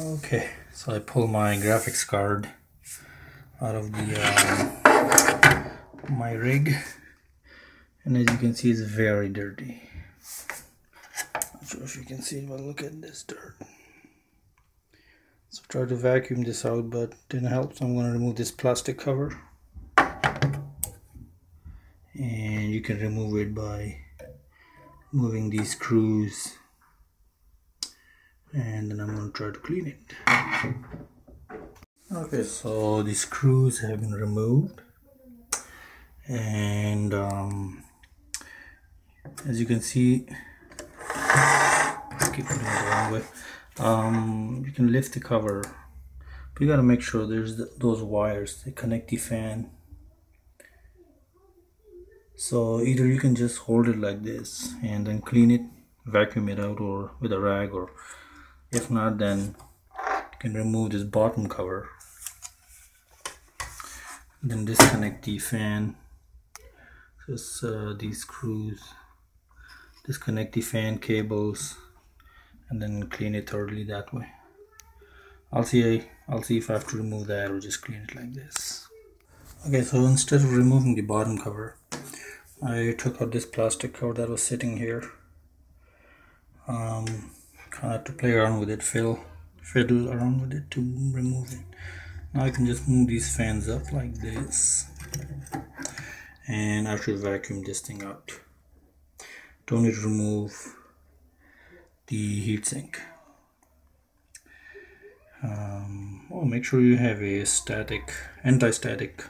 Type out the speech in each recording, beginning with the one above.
Okay, so I pull my graphics card out of the my rig, and as you can see, it's very dirty. Not sure if you can see it, but look at this dirt. So try to vacuum this out, but didn't help, so I'm going to remove this plastic cover. And you can remove it by moving these screws, and then I'm going to try to clean it. Okay, so the screws have been removed, and as you can see, I keep putting it the wrong way. You can lift the cover, but you gotta make sure there's those wires that connect the fan. So either you can just hold it like this and then clean it, vacuum it out, or with a rag, or if not, then you can remove this bottom cover, then disconnect the fan. Just these screws, disconnect the fan cables, and then clean it thoroughly that way. I'll see if I have to remove that or just clean it like this. Okay, so instead of removing the bottom cover, I took out this plastic cover that was sitting here. Kind of had to play around with it, fiddle around with it to remove it. Now I can just move these fans up like this, and I should vacuum this thing out. Don't need to remove the heatsink. Make sure you have a anti-static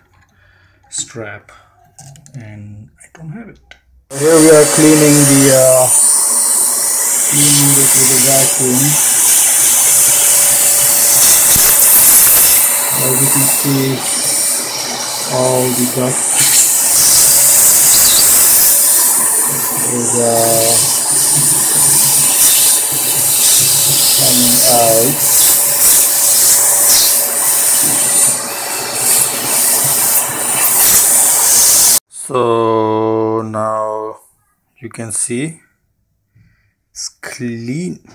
strap, and I don't have it. Here we are cleaning this with a vacuum. As you can see, all the dust is coming out. So now you can see it's clean.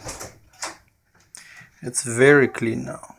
It's very clean now.